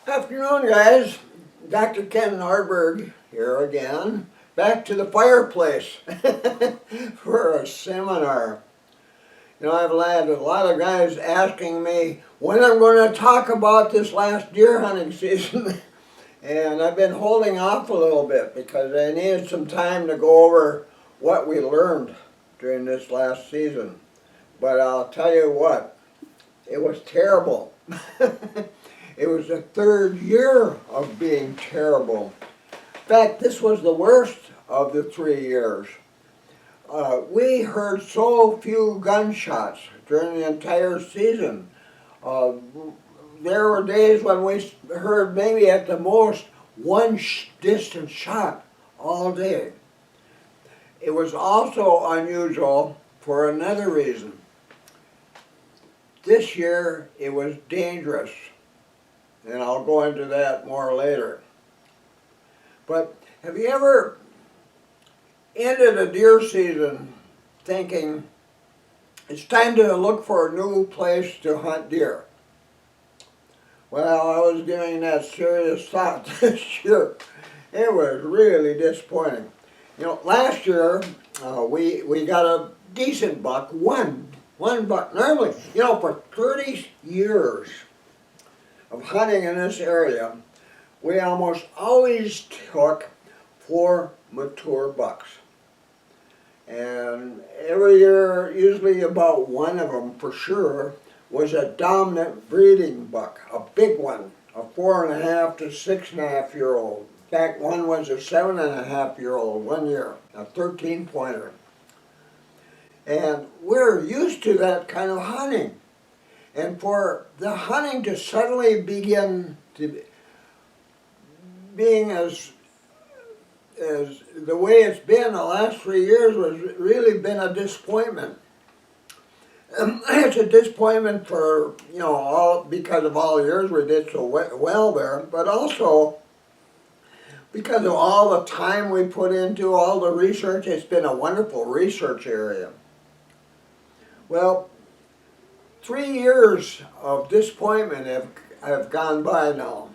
Afternoon, guys. Dr. Ken Nordberg here again, back to the fireplace for a seminar. I've had a lot of guys asking me when I'm going to talk about this last deer hunting season, and I've been holding off a little bit because I needed some time to go over what we learned during this last season. But I'll tell you what, it was terrible. It was the third year of being terrible. In fact, this was the worst of the 3 years. We heard so few gunshots during the entire season. There were days when we heard maybe at the most one distant shot all day. It was also unusual for another reason. This year it was dangerous. And I'll go into that more later. But have you ever ended a deer season thinking it's time to look for a new place to hunt deer? Well, I was giving that serious thought this year. It was really disappointing. Last year we got a decent buck, one buck. Normally, for 30 years of hunting in this area, we almost always took 4 mature bucks. And every year, usually about one of them for sure, was a dominant breeding buck, a big one, a 4.5 to 6.5 year old. In fact, one was a 7.5 year old one year, a 13-pointer. And we're used to that kind of hunting. And for the hunting to suddenly begin to being as the way it's been the last 3 years was really been a disappointment. It's a disappointment for all because of all the years we did so well there, but also because of all the time we put into all the research. It's been a wonderful research area. Well, 3 years of disappointment have gone by now.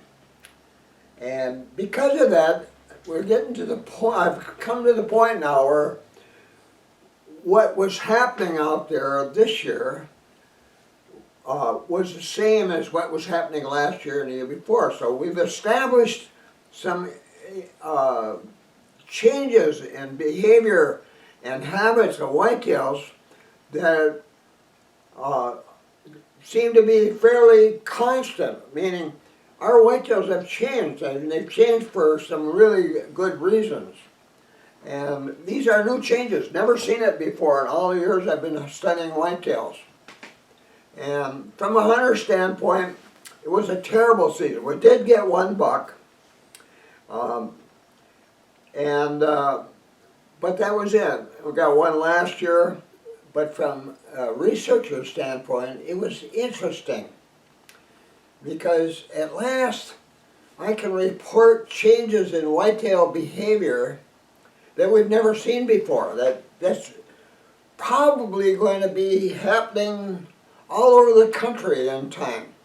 And because of that, we're getting to the point, I've come to the point now where what was happening out there this year was the same as what was happening last year and the year before. So we've established some changes in behavior and habits of whitetails that seem to be fairly constant, meaning our whitetails have changed, and they've changed for some really good reasons. And these are new changes, never seen it before in all the years I've been studying whitetails. And from a hunter standpoint, it was a terrible season. We did get one buck, but that was it. We got one last year. But from a researcher's standpoint, it was interesting because at last I can report changes in whitetail behavior that we've never seen before. That's probably going to be happening all over the country in time.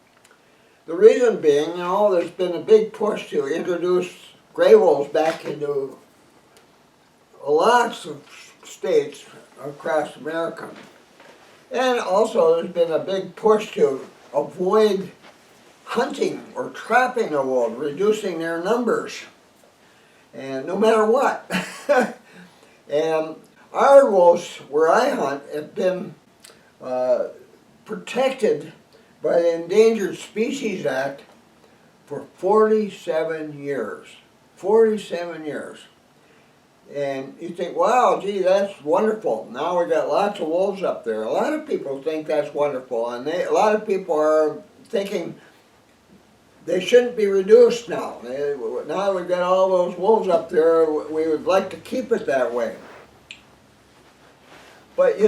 The reason being, there's been a big push to introduce gray wolves back into lots of states across America. And also there's been a big push to avoid hunting or trapping the wolves, reducing their numbers, and no matter what. And our wolves, where I hunt, have been protected by the Endangered Species Act for 47 years. 47 years. And you think, wow, gee, that's wonderful. Now we got lots of wolves up there. A lot of people think that's wonderful, and a lot of people are thinking they shouldn't be reduced now. Now we've got all those wolves up there, we would like to keep it that way. But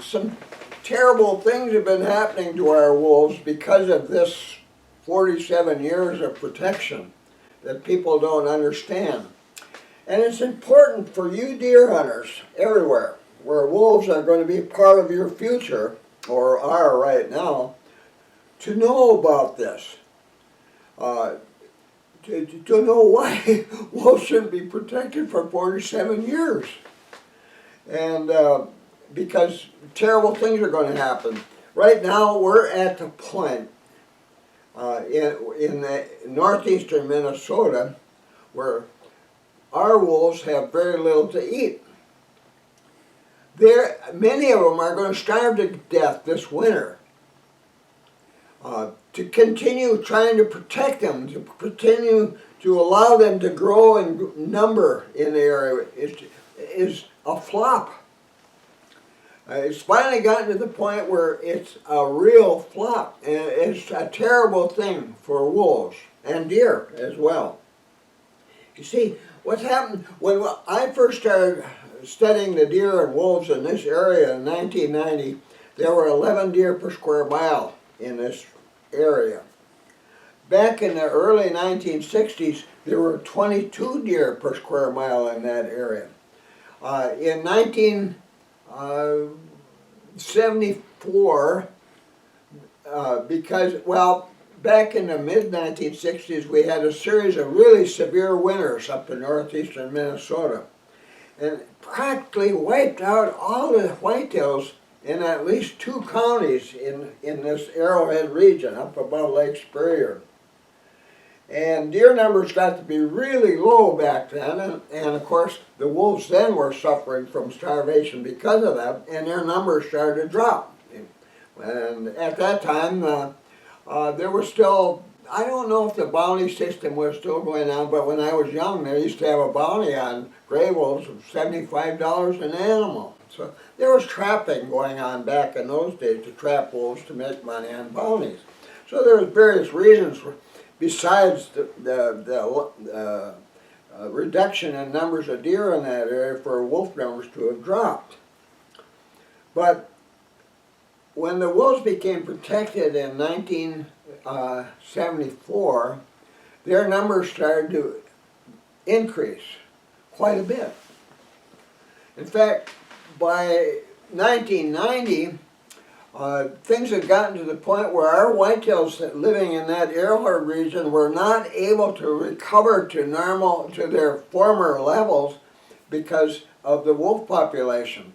some terrible things have been happening to our wolves because of this 47 years of protection that people don't understand. And it's important for you deer hunters everywhere, where wolves are going to be part of your future, or are right now, to know about this. uh, to know why wolves shouldn't be protected for 47 years. And because terrible things are going to happen. Right now, we're at the point in northeastern Minnesota where our wolves have very little to eat. Many of them are going to starve to death this winter. To continue trying to protect them, to continue to allow them to grow and number in the area is a flop. It's finally gotten to the point where it's a real flop, and it's a terrible thing for wolves and deer as well. You see, what's happened, when I first started studying the deer and wolves in this area in 1990, there were 11 deer per square mile in this area. Back in the early 1960s, there were 22 deer per square mile in that area. In 1974, back in the mid-1960s, we had a series of really severe winters up in northeastern Minnesota, and practically wiped out all the whitetails in at least 2 counties in this Arrowhead region up above Lake Superior. And deer numbers got to be really low back then, and of course the wolves then were suffering from starvation because of that, and their numbers started to drop. And at that time, there was still, I don't know if the bounty system was still going on, but when I was young, they used to have a bounty on gray wolves of $75 an animal. So there was trapping going on back in those days to trap wolves to make money on bounties. So there was various reasons besides the reduction in numbers of deer in that area for wolf numbers to have dropped. But when the wolves became protected in 1974, their numbers started to increase quite a bit. In fact, by 1990, things had gotten to the point where our whitetails living in that Arrowhead region were not able to recover to their former levels because of the wolf population.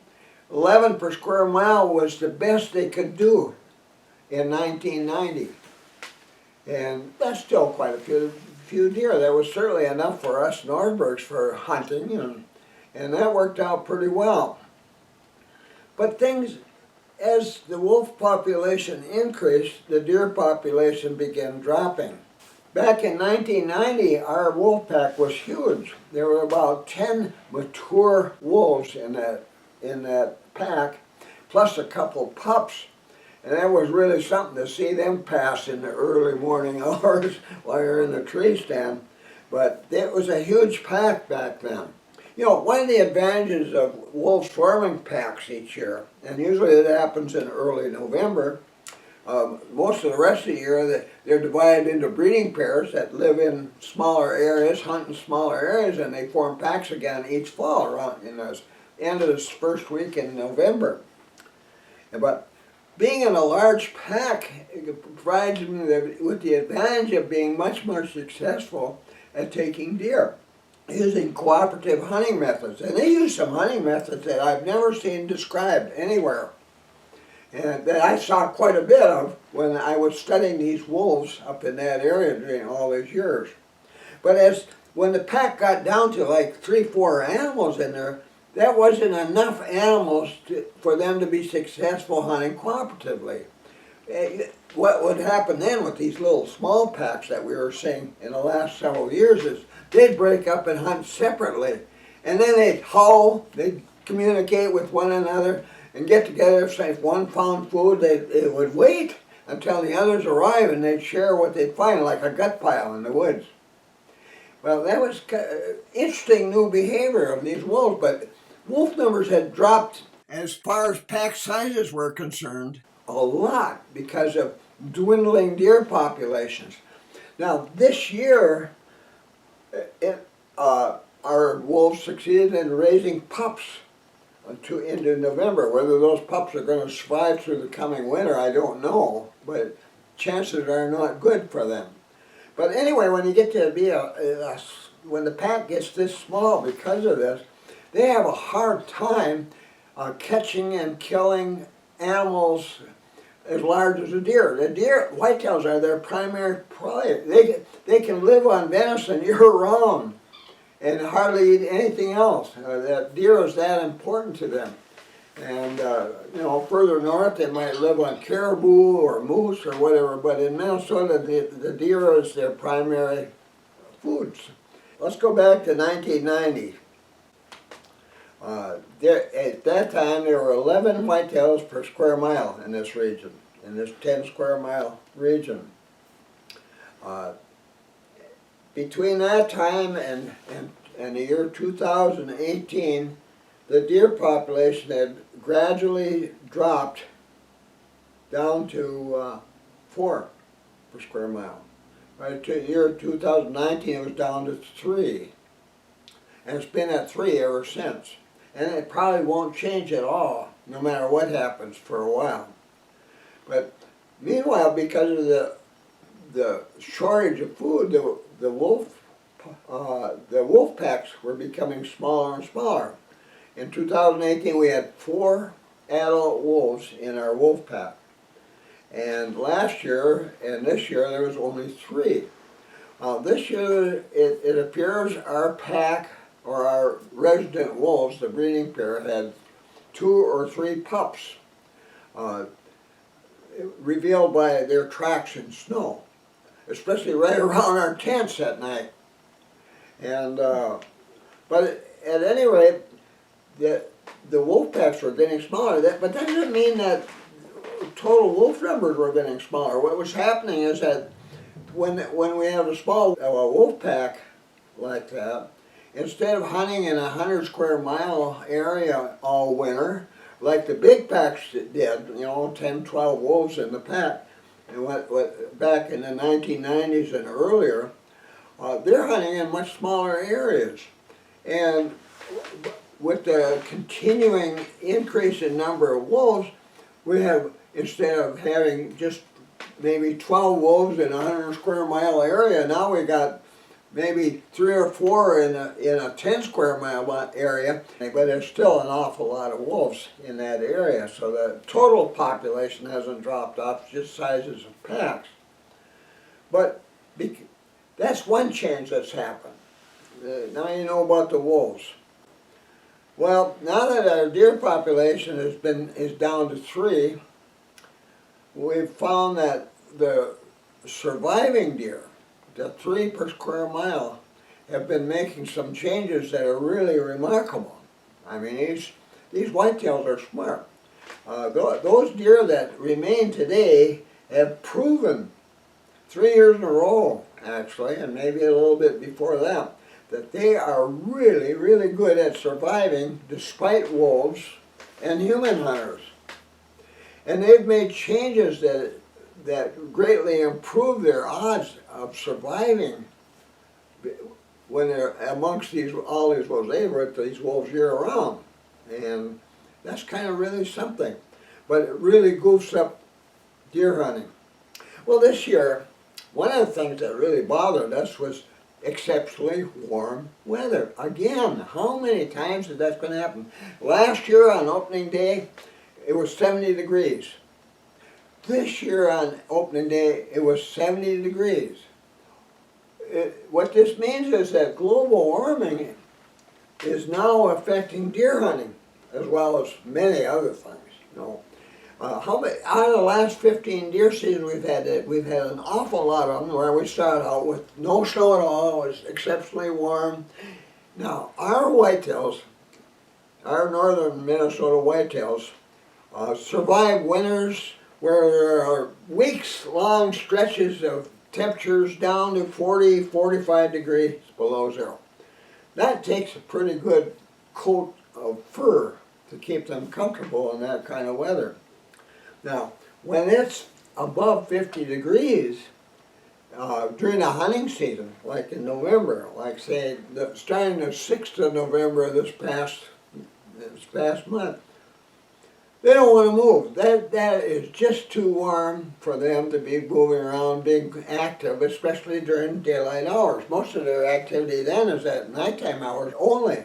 11 per square mile was the best they could do in 1990. And that's still quite a few deer. There was certainly enough for us Nordbergs for hunting, and that worked out pretty well. But things, as the wolf population increased, the deer population began dropping. Back in 1990, our wolf pack was huge. There were about 10 mature wolves in that pack, plus a couple pups. And that was really something to see them pass in the early morning hours while you're in the tree stand. But it was a huge pack back then. You know, one of the advantages of wolves forming packs each year, and usually it happens in early November, most of the rest of the year they're divided into breeding pairs that live in smaller areas, hunt in smaller areas, and they form packs again each fall around in the end of this first week in November. But being in a large pack provides them with the advantage of being much more successful at taking deer, using cooperative hunting methods. And they use some hunting methods that I've never seen described anywhere, and that I saw quite a bit of when I was studying these wolves up in that area during all these years. But when the pack got down to like 3-4 animals in there, that wasn't enough animals for them to be successful hunting cooperatively. What would happen then with these little small packs that we were seeing in the last several years is they'd break up and hunt separately. And then they'd howl, they'd communicate with one another and get together. Say if one found food, they would wait until the others arrived and they'd share what they'd find, like a gut pile in the woods. Well, that was interesting new behavior of these wolves, but wolf numbers had dropped as far as pack sizes were concerned a lot because of dwindling deer populations. Now this year, our wolves succeeded in raising pups into November. Whether those pups are going to survive through the coming winter, I don't know, but chances are not good for them. But anyway, when you get to be when the pack gets this small because of this, they have a hard time catching and killing animals as large as a deer. The deer, whitetails are their primary prey. They can live on venison year-round and hardly eat anything else. That deer is that important to them. And you know, further north they might live on caribou or moose or whatever, but in Minnesota the deer is their primary foods. Let's go back to 1990. At that time there were 11 whitetails per square mile in this region, in this 10 square mile region. Between that time and the year 2018, the deer population had gradually dropped down to 4 per square mile. By the year 2019 it was down to 3. And it's been at 3 ever since. And it probably won't change at all, no matter what happens for a while. But meanwhile, because of the shortage of food, the wolf packs were becoming smaller and smaller. In 2018, we had 4 adult wolves in our wolf pack. And last year and this year, there was only 3. This year, it appears our pack, or our resident wolves, the breeding pair, had 2 or 3 pups, revealed by their tracks in snow, especially right around our tents at night. And but at any rate, the wolf packs were getting smaller. But that doesn't mean that total wolf numbers were getting smaller. What was happening is that when we have a small wolf pack like that, instead of hunting in a 100 square mile area all winter, like the big packs did, you know, 10, 12 wolves in the pack, and what back in the 1990s and earlier, they're hunting in much smaller areas. And with the continuing increase in number of wolves, we have, instead of having just maybe 12 wolves in a 100 square mile area, now we got maybe 3 or 4 in a 10 square mile area, but there's still an awful lot of wolves in that area, so the total population hasn't dropped off, just sizes of packs. But that's one change that's happened. Now you know about the wolves. Well, now that our deer population is down to 3, we've found that the surviving deer, the 3 per square mile, have been making some changes that are really remarkable. I mean, these whitetails are smart. Those deer that remain today have proven 3 years in a row, actually, and maybe a little bit before that they are really, really good at surviving despite wolves and human hunters. And they've made changes that greatly improve their odds of surviving when they're amongst all these wolves. They were at these wolves year-round, and that's kind of really something. But it really goofs up deer hunting. Well, this year, one of the things that really bothered us was exceptionally warm weather. Again, how many times is that going to happen? Last year on opening day, it was 70 degrees. This year on opening day, it was 70 degrees. What this means is that global warming is now affecting deer hunting as well as many other things. You know, out of the last 15 deer seasons we've had an awful lot of them where we started out with no snow at all. It was exceptionally warm. Now, our whitetails, our northern Minnesota whitetails, survive winters where there are weeks-long stretches of temperatures down to 40, 45 degrees below zero. That takes a pretty good coat of fur to keep them comfortable in that kind of weather. Now, when it's above 50 degrees during the hunting season, like in November, like say starting the 6th of November this past month, They don't want to move. That is just too warm for them to be moving around, being active, especially during daylight hours. Most of their activity then is at nighttime hours only.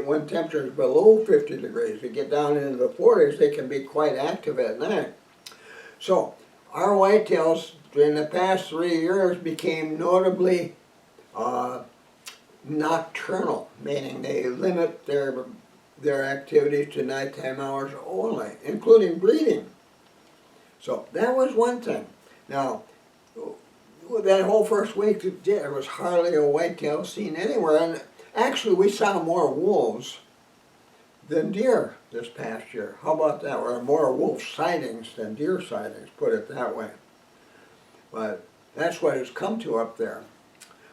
When temperature is below 50 degrees, to get down into the 40s, they can be quite active at night. So our whitetails during the past 3 years became notably nocturnal, meaning they limit their activities to nighttime hours only, including breeding. So that was one thing. Now, that whole first week, there was hardly a whitetail seen anywhere, and actually we saw more wolves than deer this past year. How about that? Or more wolf sightings than deer sightings, put it that way. But that's what it's come to up there,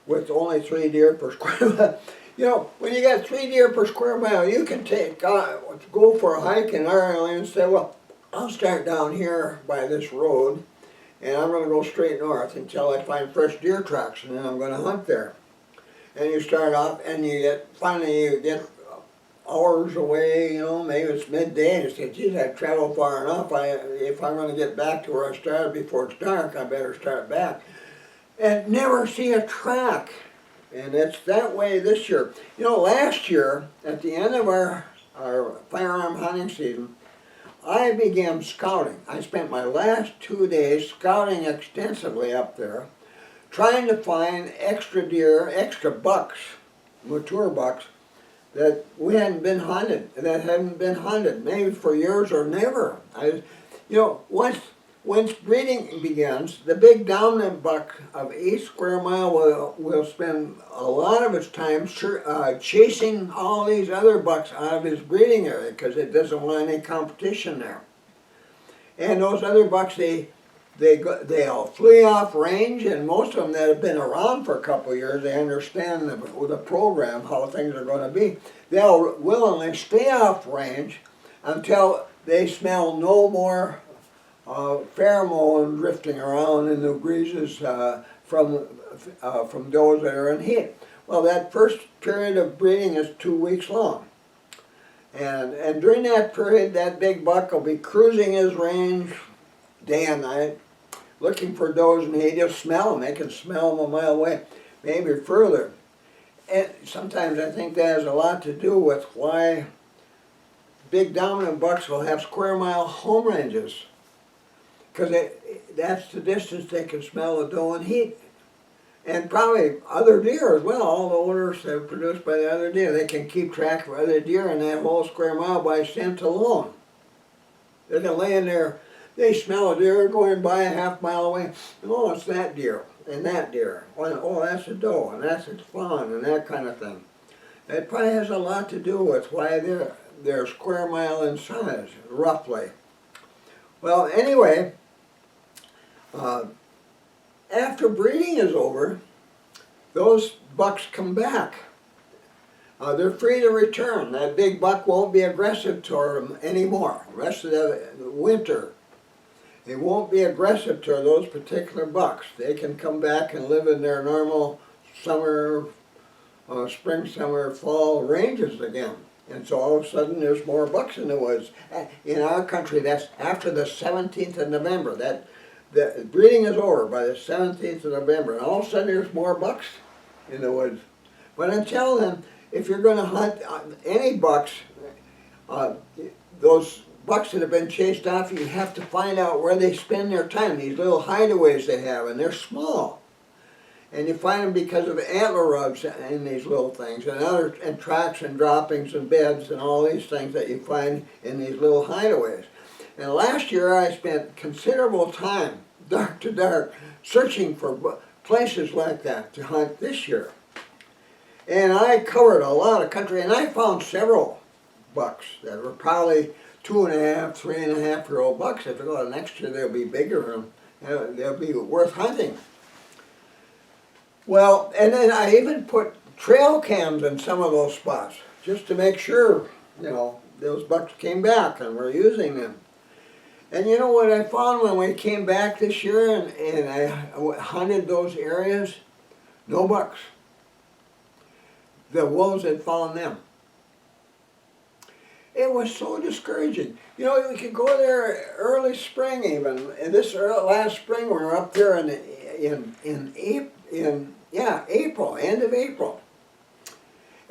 with only 3 deer per square mile. You know, when you got 3 deer per square mile, you can go for a hike in our area and say, well, I'll start down here by this road, and I'm going to go straight north until I find fresh deer tracks, and then I'm going to hunt there. And you start off, and finally you get hours away, you know, maybe it's midday, and you say, geez, I've traveled far enough. If I'm going to get back to where I started before it's dark, I better start back. And never see a track. And it's that way this year. You know, last year, at the end of our firearm hunting season, I began scouting. I spent my last 2 days scouting extensively up there, trying to find extra deer, extra bucks, mature bucks, that hadn't been hunted, maybe for years or never. You know, once breeding begins, the big dominant buck of each square mile will spend a lot of its time chasing all these other bucks out of his breeding area because it doesn't want any competition there. And those other bucks, they'll flee off range, and most of them that have been around for a couple of years, they understand the program, how things are going to be. They'll willingly stay off range until they smell no more pheromone drifting around in the breezes from those that are in heat. Well, that first period of breeding is 2 weeks long. And during that period, that big buck will be cruising his range day and night, looking for does, and he just smell them. They can smell them a mile away, maybe further. And sometimes I think that has a lot to do with why big dominant bucks will have square mile home ranges. Because that's the distance they can smell the doe and heat. And probably other deer as well, all the odors that are produced by the other deer. They can keep track of other deer in that whole square mile by scent alone. They can lay in there, they smell a deer going by a half mile away. Oh, it's that deer, and that deer. Oh, that's a doe, and that's its fawn, and that kind of thing. It probably has a lot to do with why they're square mile in size, roughly. Well, anyway, after breeding is over, those bucks come back. They're free to return. That big buck won't be aggressive toward them anymore. The rest of the winter, they won't be aggressive toward those particular bucks. They can come back and live in their normal summer, spring, summer, fall ranges again. And so all of a sudden there's more bucks in the woods. In our country, that's after the 17th of November. The breeding is over by the 17th of November, and all of a sudden there's more bucks in the woods. But until then, if you're going to hunt any bucks, those bucks that have been chased off, you have to find out where they spend their time, these little hideaways they have, and they're small. And you find them because of antler rubs in these little things, and tracks and droppings and beds and all these things that you find in these little hideaways. And last year I spent considerable time, dark to dark, searching for places like that to hunt this year. And I covered a lot of country, and I found several bucks that were probably 2.5, 3.5-year-old bucks. If you go next year, they'll be bigger and they'll be worth hunting. Well, and then I even put trail cams in some of those spots, just to make sure, you know, those bucks came back and we're using them. And you know what I found when we came back this year and I hunted those areas? No bucks. The wolves had found them. It was so discouraging. You know, we could go there early spring even. And this last spring we were up there in April, end of April.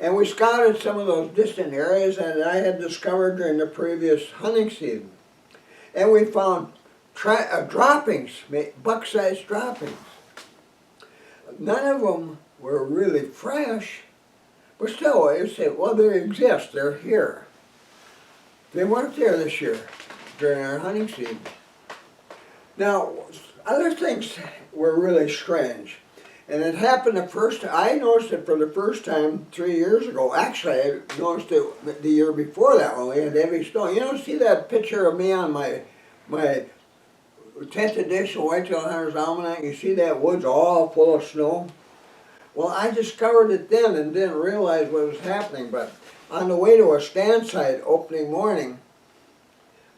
And we scouted some of those distant areas that I had discovered during the previous hunting season. And we found droppings, buck-sized droppings. None of them were really fresh, but still, you say, well, they exist, they're here. They weren't there this year during our hunting season. Now, other things were really strange. And it happened I noticed it for the first time 3 years ago. Actually, I noticed it the year before that when we had heavy snow. You know, see that picture of me on my 10th edition Whitetail Hunter's Almanac? You see that woods all full of snow? Well, I discovered it then and didn't realize what was happening, but on the way to a stand site opening morning,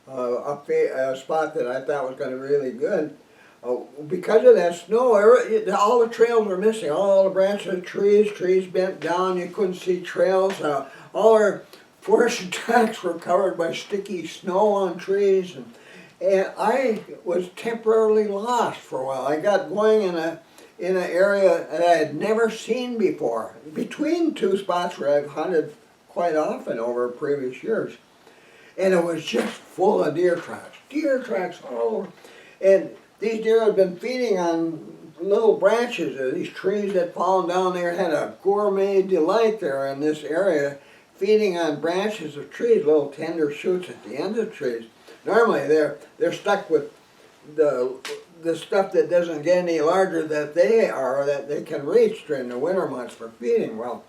a spot that I thought was going to be really good, because of that snow, all the trails were missing. All the branches of trees bent down, you couldn't see trails. All our forest tracks were covered by sticky snow on trees. And I was temporarily lost for a while. I got going in an area that I had never seen before, between two spots where I've hunted quite often over previous years. And it was just full of deer tracks all over. And these deer had been feeding on little branches of these trees that fallen down there, had a gourmet delight there in this area, feeding on branches of trees, little tender shoots at the end of trees. Normally they're stuck with the stuff that doesn't get any larger that they can reach during the winter months for feeding. Well,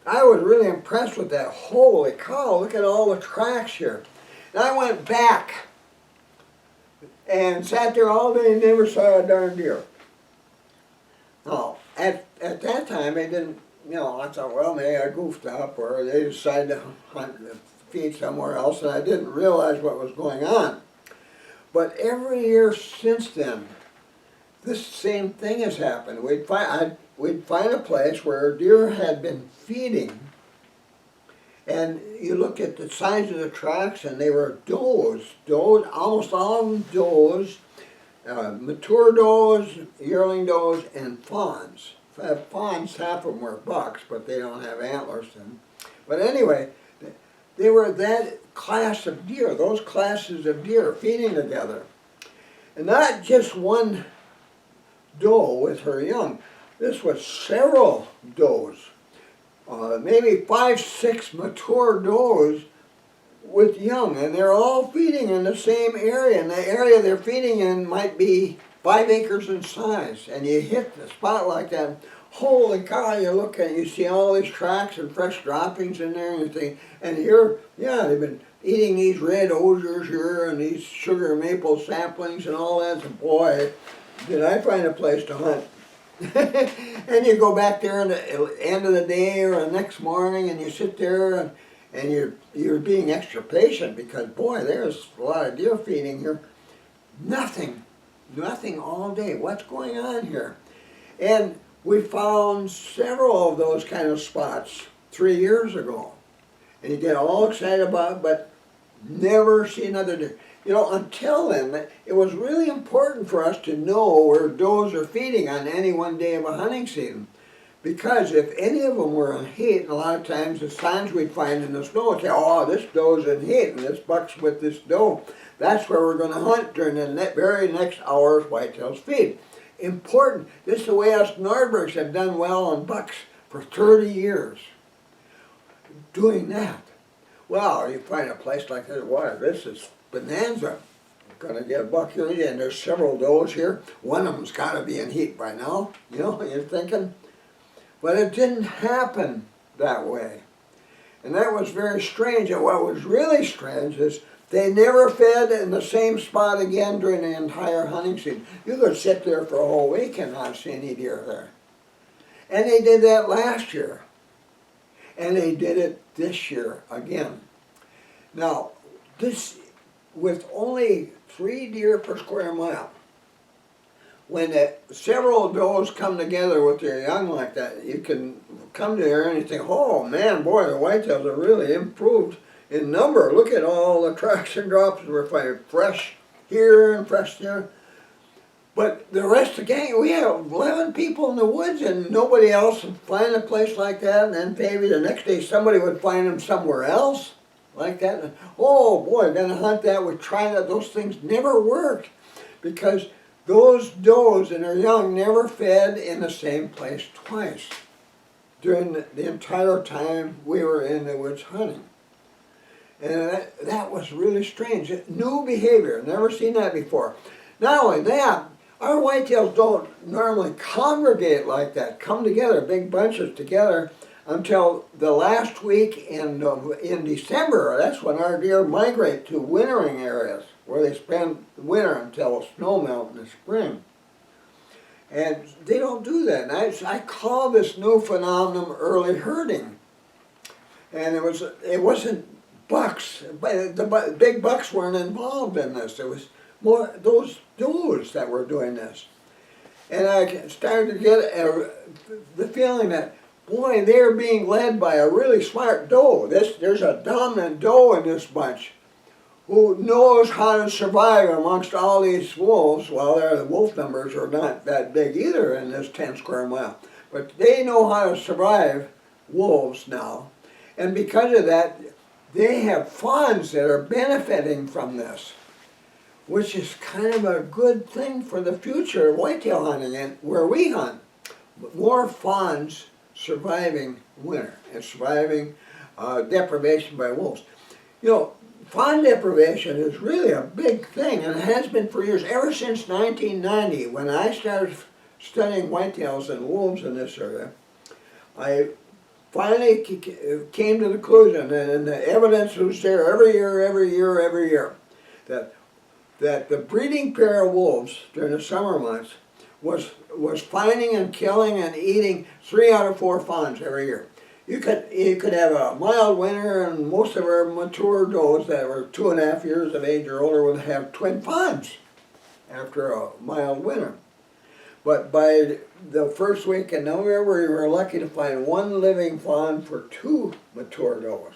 I was really impressed with that. Holy cow, look at all the tracks here. And I went back and sat there all day and never saw a darn deer. Now, at that time, I didn't, I thought, well, maybe I goofed up or they decided to hunt, feed somewhere else, and I didn't realize what was going on. But every year since then, this same thing has happened. We'd find a place where deer had been feeding, and you look at the size of the tracks, and they were does, almost all of them does, mature does, yearling does, and fawns. Fawns, half of them were bucks, but they don't have antlers in them. But anyway, they were that class of deer, those classes of deer feeding together. And not just one doe with her young. This was several does, maybe 5, 6 mature does with young, and they're all feeding in the same area, and the area they're feeding in might be 5 acres in size, and you hit the spot like that, holy cow, you look at it, you see all these tracks and fresh droppings in there, and you think, and here, yeah, they've been eating these red osiers here, and these sugar maple saplings and all that, and boy, did I find a place to hunt. And you go back there in the end of the day or the next morning, and you sit there, and you're being extra patient because, boy, there's a lot of deer feeding here. Nothing all day. What's going on here? And we found several of those kind of spots 3 years ago. And you get all excited about it, but never see another deer. Until then, it was really important for us to know where does are feeding on any one day of a hunting season. Because if any of them were in heat, and a lot of times the signs we'd find in the snow would say, oh, this doe's in heat, and this buck's with this doe. That's where we're going to hunt during the very next hour's whitetails feed. Important. This is the way us Nordbergs have done well on bucks for 30 years. Doing that. Well, you find a place like this, wow, this is bonanza. We're going to get a buck here, and there's several does here. One of them's got to be in heat by now. You're thinking. But it didn't happen that way. And that was very strange. And what was really strange is they never fed in the same spot again during the entire hunting season. You could sit there for a whole week and not see any deer there. And they did that last year. And they did it this year again. Now, this, with only 3 deer per square mile, when several does come together with their young like that, you can come to there and you think, oh man, boy, the whitetails have really improved in number. Look at all the tracks and drops we're finding, fresh here and fresh there. But the rest of the gang, we have 11 people in the woods and nobody else would find a place like that, and then maybe the next day somebody would find them somewhere else like that. And, oh boy, gonna hunt that, we try that, those things never worked because those does and their young never fed in the same place twice during the entire time we were in the woods hunting. And that was really strange. New behavior, never seen that before. Not only that, our whitetails don't normally congregate like that, come together, big bunches together, until the last week in December. That's when our deer migrate to wintering areas, where they spend the winter until snow melt in the spring. And they don't do that. And I call this new phenomenon early herding. And it wasn't bucks, but the big bucks weren't involved in this. It was more those does that were doing this. And I started to get the feeling that, boy, they're being led by a really smart doe. There's a dominant doe in this bunch who knows how to survive amongst all these wolves. Well, the wolf numbers are not that big either in this 10 square mile. But they know how to survive wolves now. And because of that, they have fawns that are benefiting from this, which is kind of a good thing for the future of whitetail hunting and where we hunt. More fawns surviving winter and surviving deprivation by wolves. You know, fawn deprivation is really a big thing, and it has been for years, ever since 1990, when I started studying whitetails and wolves in this area. I finally came to the conclusion, and the evidence was there every year, that the breeding pair of wolves during the summer months was finding and killing and eating 3 out of 4 fawns every year. You could have a mild winter, and most of our mature does that were 2.5 years of age or older would have twin fawns after a mild winter. But by the first week in November, we were lucky to find 1 living fawn for 2 mature does.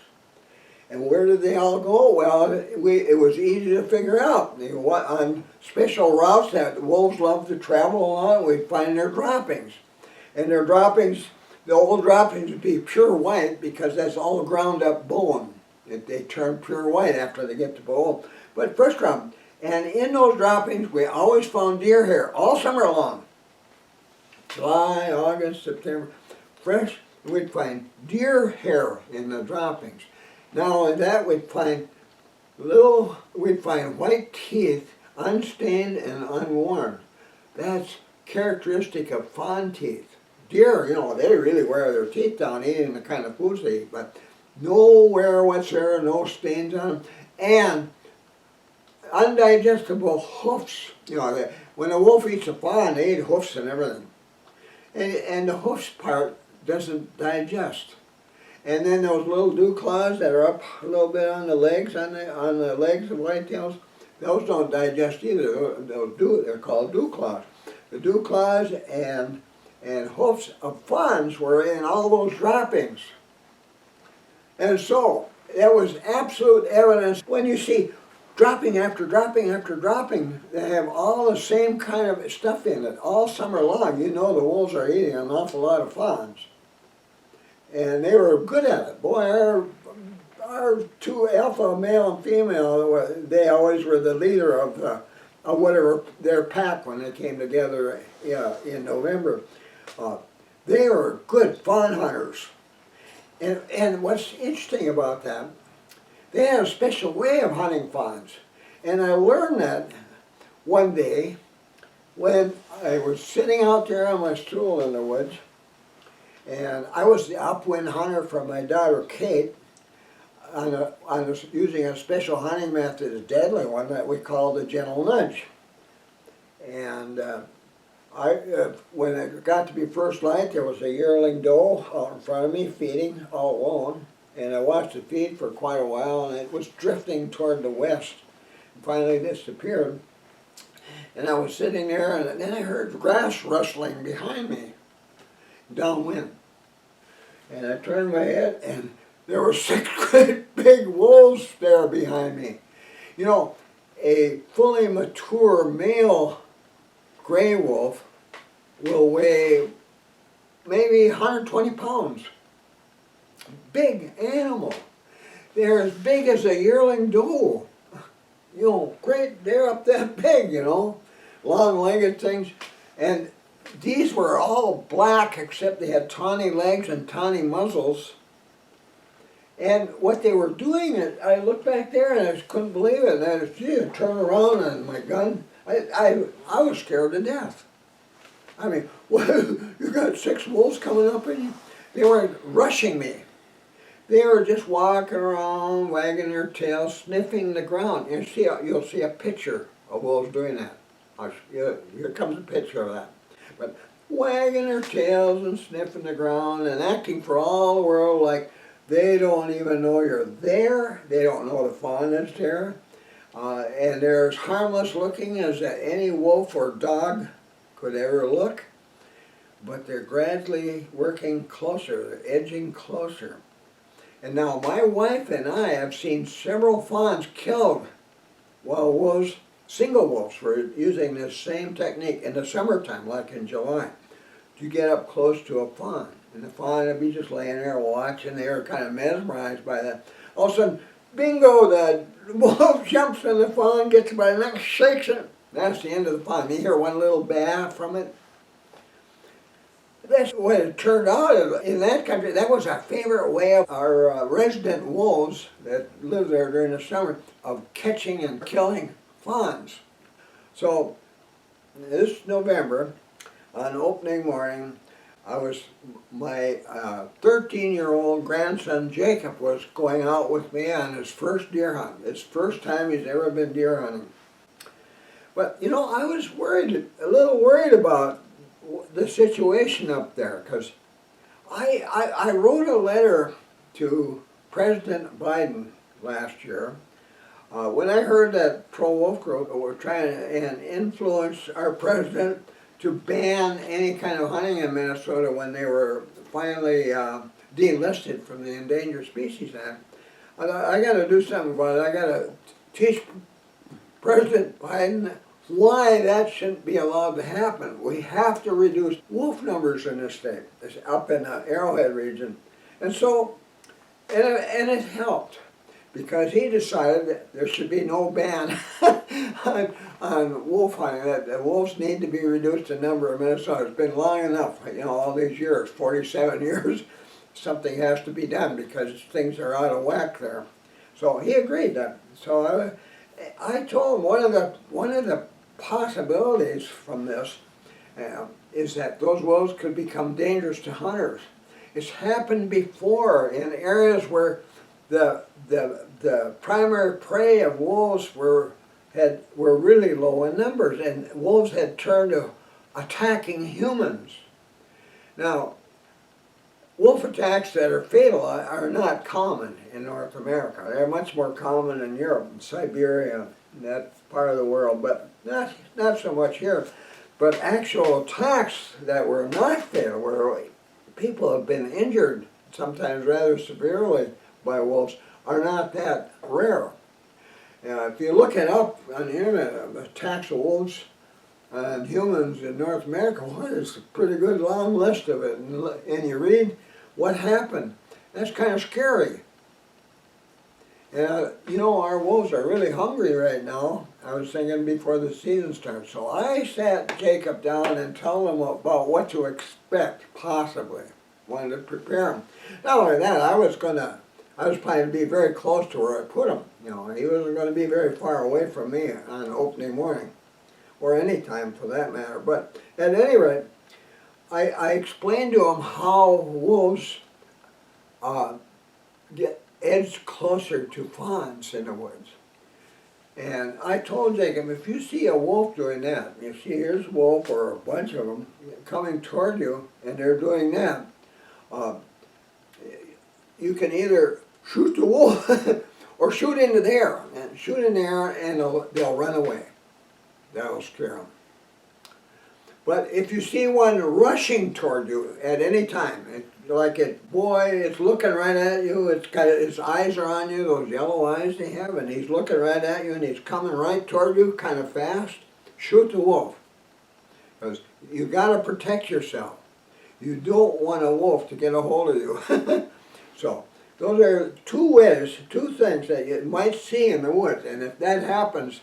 And where did they all go? Well, it was easy to figure out. On special routes that the wolves love to travel along, we'd find their droppings. And their droppings, the old droppings would be pure white because that's all ground up bone. They turn pure white after they get to bone. But fresh droppings. And in those droppings, we always found deer hair all summer long. July, August, September, fresh, we'd find deer hair in the droppings. Not only that, we'd find white teeth, unstained and unworn. That's characteristic of fawn teeth. Deer, they really wear their teeth down eating the kind of foods they eat, but no wear whatsoever, no stains on them, and undigestible hoofs. When a wolf eats a fawn, they eat hoofs and everything. And the hoofs part doesn't digest. And then those little dew claws that are up a little bit on the legs, on the legs of whitetails, those don't digest either. They're called dew claws. The dew claws and hoofs of fawns were in all those droppings. And so, there was absolute evidence. When you see dropping after dropping after dropping, they have all the same kind of stuff in it all summer long. The wolves are eating an awful lot of fawns. And they were good at it. Boy, our 2 alpha, male and female, they always were the leader of whatever their pack when they came together in November. They were good fawn hunters. And what's interesting about that, they had a special way of hunting fawns. And I learned that one day when I was sitting out there on my stool in the woods. And I was the upwind hunter for my daughter Kate using a special hunting method, a deadly one that we call the gentle nudge. And when it got to be first light, there was a yearling doe out in front of me feeding all alone. And I watched it feed for quite a while, and it was drifting toward the west. And finally disappeared. And I was sitting there, and then I heard grass rustling behind me, downwind. And I turned my head, and there were 6 great big wolves there behind me. You know, a fully mature male gray wolf will weigh maybe 120 pounds. Big animal. They're as big as a yearling doe. You know, great, they're up that big, you know, long-legged things. And these were all black except they had tawny legs and tawny muzzles. And what they were doing, I looked back there and I just couldn't believe it. And I turned around and my gun, I was scared to death. I mean, what, you got 6 wolves coming up at you? They weren't rushing me. They were just walking around, wagging their tails, sniffing the ground. You'll see a picture of wolves doing that. Here comes a picture of that. But wagging their tails and sniffing the ground and acting for all the world like they don't even know you're there. They don't know the fawn is there. And they're as harmless looking as any wolf or dog could ever look. But they're gradually working closer, they're edging closer. And now my wife and I have seen several fawns killed while wolves, single wolves, were using this same technique in the summertime, like in July, to get up close to a fawn. And the fawn would be just laying there watching. They were kind of mesmerized by that. All of a sudden, bingo, the wolf jumps and the fawn gets by the neck, shakes it. That's the end of the fawn. You hear one little bah from it. That's what it turned out. In that country, that was our favorite way of our resident wolves that live there during the summer of catching and killing fawns. So this November, on opening morning, my 13-year-old grandson Jacob was going out with me on his first deer hunt. It's the first time he's ever been deer hunting. But you know, I was a little worried about the situation up there, because I wrote a letter to President Biden last year when I heard that pro-wolf group were trying to influence our president to ban any kind of hunting in Minnesota when they were finally delisted from the Endangered Species Act. I got to do something about it. I got to teach President Biden why that shouldn't be allowed to happen. We have to reduce wolf numbers in this state, up in the Arrowhead region. And so, and it helped, because he decided that there should be no ban on wolf hunting, that the wolves need to be reduced in number in Minnesota. It's been long enough, you know, all these years, 47 years, something has to be done because things are out of whack there. So he agreed that. So I told him one of the possibilities from this is that those wolves could become dangerous to hunters. It's happened before in areas where the primary prey of wolves were really low in numbers, and wolves had turned to attacking humans. Now, wolf attacks that are fatal are not common in North America. They're much more common in Europe and Siberia, that part of the world, but not so much here. But actual attacks that were not fatal, where people have been injured, sometimes rather severely, by wolves, are not that rare. If you look it up on the internet, attacks of wolves on humans in North America, well, there's a pretty good long list of it, and you read what happened. That's kind of scary. You know, our wolves are really hungry right now. I was thinking before the season starts. So I sat Jacob down and told him about what to expect, possibly. Wanted to prepare him. Not only that, I was planning to be very close to where I put him. You know, he wasn't going to be very far away from me on opening morning, or any time for that matter. But at any rate, I explained to him how wolves get edged closer to fawns in the woods. And I told Jacob, if you see a wolf doing that, you see here's a wolf or a bunch of them coming toward you and they're doing that, you can either shoot the wolf or shoot into the air. And shoot in the air and they'll run away. That'll scare them. But if you see one rushing toward you at any time, it's looking right at you, it's got his eyes are on you, those yellow eyes they have, and he's looking right at you and he's coming right toward you kind of fast, shoot the wolf. Because you got to protect yourself. You don't want a wolf to get a hold of you. So those are two ways, two things that you might see in the woods. And if that happens,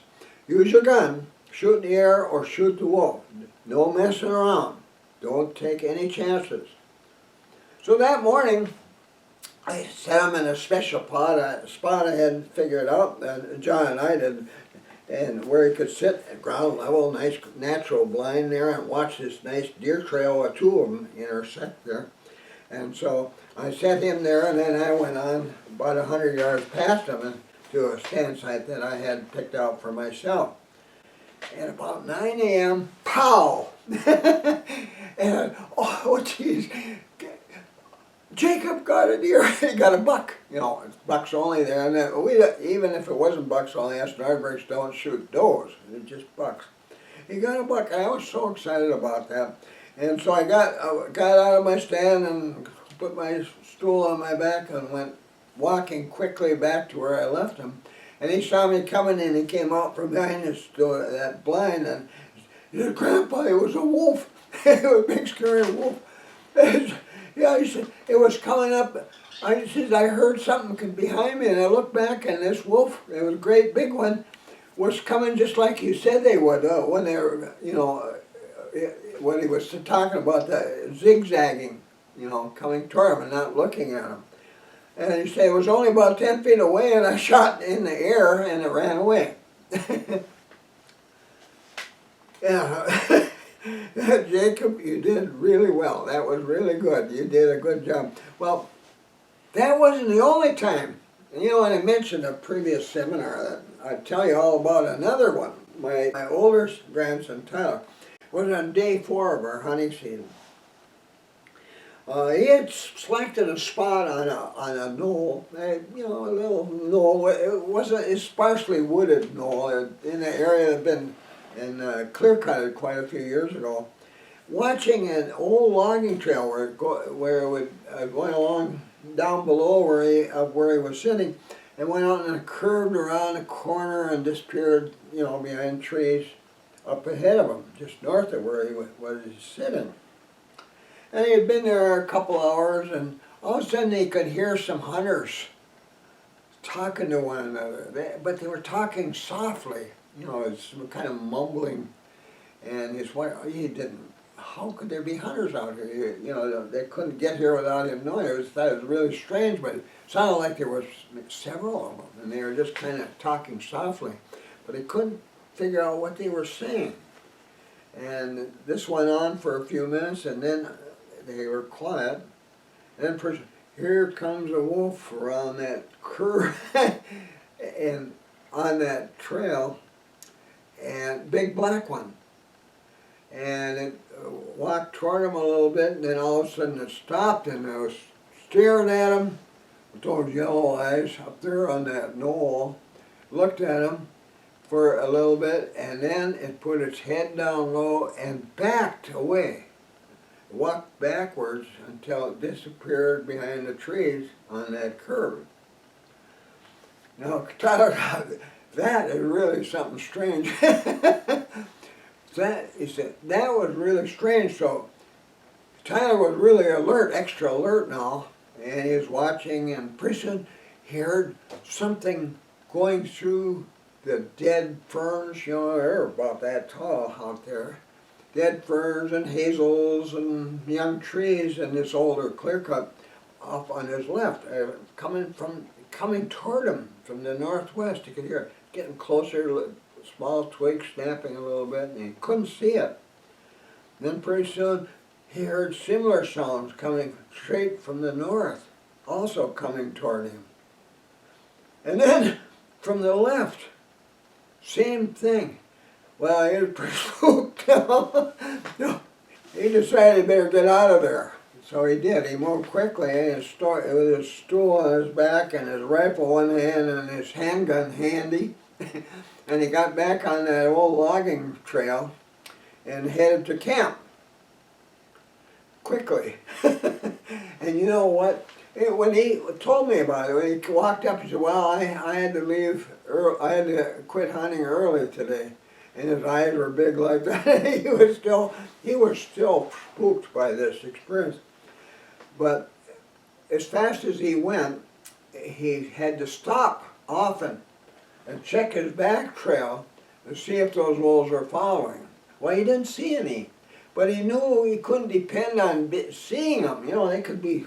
use your gun, shoot in the air or shoot the wolf. No messing around. Don't take any chances. So that morning, I set him in a special spot I had figured out, and John and I did, and where he could sit at ground level, nice natural blind there, and watch this nice deer trail where two of them intersect there. And so I set him there, and then I went on about 100 yards past him and to a stand site that I had picked out for myself. And about 9 a.m., pow! And, oh, geez, Jacob got a deer. He got a buck. You know, it's bucks only there. And then even if it wasn't bucks only, us Nordbergs don't shoot does. It's just bucks. He got a buck. I was so excited about that. And so I got out of my stand and put my stool on my back and went walking quickly back to where I left him. And he saw me coming and he came out from behind that blind and he said, "Grandpa, it was a wolf." It was a big scary wolf. Yeah, he said, it was coming up. I heard something behind me and I looked back and this wolf, it was a great big one, was coming just like you said they would when they were, when he was talking about the zigzagging, coming toward him and not looking at him. And he said it was only about 10 feet away and I shot in the air and it ran away. Yeah. Jacob, you did really well. That was really good. You did a good job. Well, that wasn't the only time. And when I mentioned a previous seminar, I'd tell you all about another one. My older grandson, Tyler, was on day 4 of our hunting season. He had selected a spot on a knoll, a little knoll. It wasn't a sparsely wooded knoll in the area that had been clear-cutted quite a few years ago, watching an old logging trail where it would going along down below where he was sitting, and went out and curved around a corner and disappeared, behind trees up ahead of him, just north of where he was sitting. And he had been there a couple hours, and all of a sudden he could hear some hunters talking to one another, but they were talking softly. It's kind of mumbling, and his wife, how could there be hunters out here? They couldn't get here without him knowing. It was really strange, but it sounded like there was several of them, and they were just kind of talking softly, but he couldn't figure out what they were saying. And this went on for a few minutes, and then they were quiet, and then here comes a wolf around that curve and on that trail, and big black one. And it walked toward him a little bit, and then all of a sudden it stopped, and it was staring at him with those yellow eyes up there on that knoll, looked at him for a little bit, and then it put its head down low and backed away. It walked backwards until it disappeared behind the trees on that curve. Now, Tyler, that is really something strange. He said, that was really strange. So Tyler was really alert, extra alert now, and he was watching, and pretty soon he heard something going through the dead ferns. They're about that tall out there. Dead ferns and hazels and young trees, and this older clear cut off on his left, coming toward him from the northwest. He could hear it getting closer, small twigs snapping a little bit, and he couldn't see it. And then pretty soon he heard similar sounds coming straight from the north, also coming toward him. And then from the left, same thing. Well, he was pretty spooked. He decided he better get out of there. So he did. He moved quickly with his stool on his back and his rifle in one hand and his handgun handy. And he got back on that old logging trail. and headed to camp quickly. And you know what? When he told me about it, when he walked up, he said, "Well, I had to leave. I had to quit hunting early today," and his eyes were big like that. He was still spooked by this experience. But as fast as he went, he had to stop often and check his back trail to see if those wolves were following. Well, he didn't see any, but he knew he couldn't depend on seeing them. You know, they could be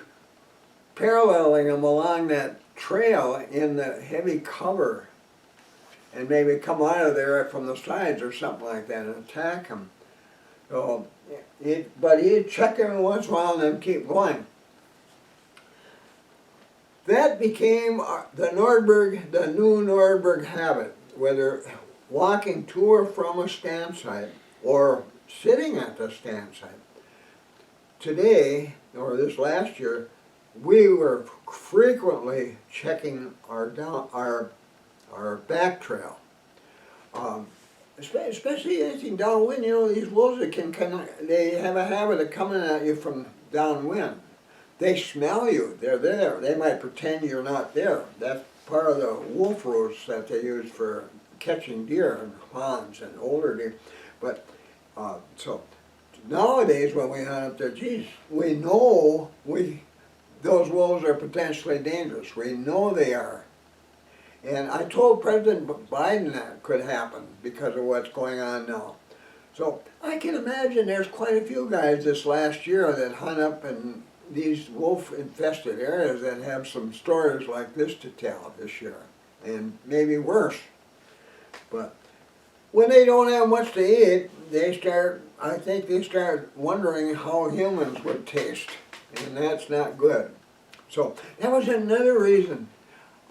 paralleling him along that trail in the heavy cover and maybe come out of there from the sides or something like that and attack him. So, but he'd check every once in a while and then keep going. That became the new Nordberg habit, whether walking to or from a stand site or sitting at the stand site. Today, or this last year, we were frequently checking our back trail, especially anything downwind. You know, these wolves they have a habit of coming at you from downwind. They smell you. They're there. They might pretend you're not there. That's part of the wolf roost that they use for catching deer and fawns and older deer. But so nowadays when we hunt up there, geez, we know those wolves are potentially dangerous. We know they are. And I told President Biden that could happen because of what's going on now. So I can imagine there's quite a few guys this last year that hunt up in these wolf-infested areas that have some stories like this to tell this year, and maybe worse. But when they don't have much to eat, I think they start wondering how humans would taste, and that's not good. So that was another reason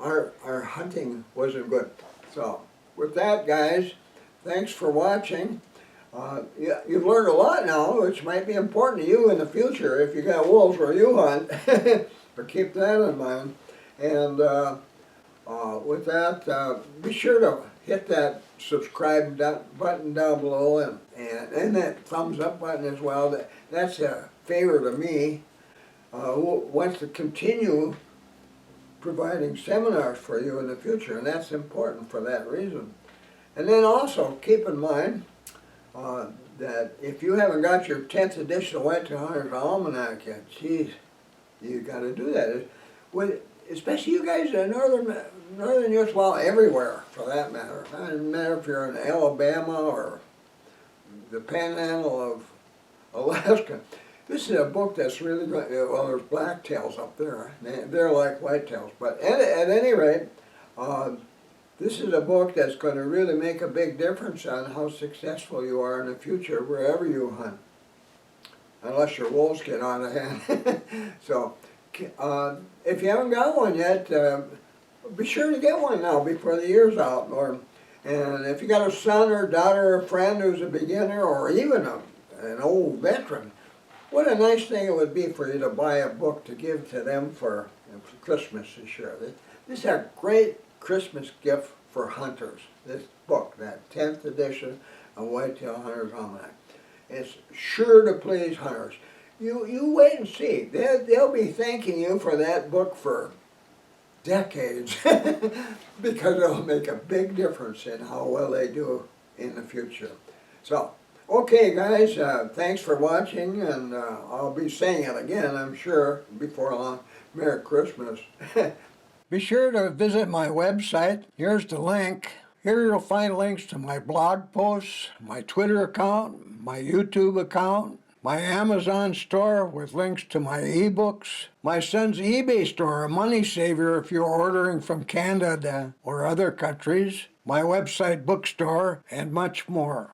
our hunting wasn't good. So with that, guys, thanks for watching. You've learned a lot now, which might be important to you in the future if you got wolves where you hunt. But keep that in mind. And with that, be sure to hit that subscribe button down below and that thumbs up button as well. That's a favor to me. Who wants to continue providing seminars for you in the future, and that's important for that reason. And then also keep in mind that if you haven't got your 10th edition of Whitetail Hunter's Almanac yet, geez, you got to do that. Especially you guys in northern U.S., well, everywhere for that matter. It doesn't matter if you're in Alabama or the Panhandle of Alaska. This is a book that's really good. Well, there's blacktails up there. They're like whitetails. But at any rate, this is a book that's going to really make a big difference on how successful you are in the future wherever you hunt. Unless your wolves get out of hand. So, if you haven't got one yet, be sure to get one now before the year's out. And if you got a son or daughter or friend who's a beginner or even an old veteran, what a nice thing it would be for you to buy a book to give to them for Christmas this year. This is a great Christmas gift for hunters. This book, that 10th edition of Whitetail Hunter's Almanac. It's sure to please hunters. You wait and see. They'll be thanking you for that book for decades because it'll make a big difference in how well they do in the future. So, okay guys, thanks for watching, and I'll be saying it again, I'm sure, before long. Merry Christmas. Be sure to visit my website. Here's the link. Here you'll find links to my blog posts, my Twitter account, my YouTube account, my Amazon store with links to my ebooks, my son's eBay store, a money saver if you're ordering from Canada or other countries, my website bookstore, and much more.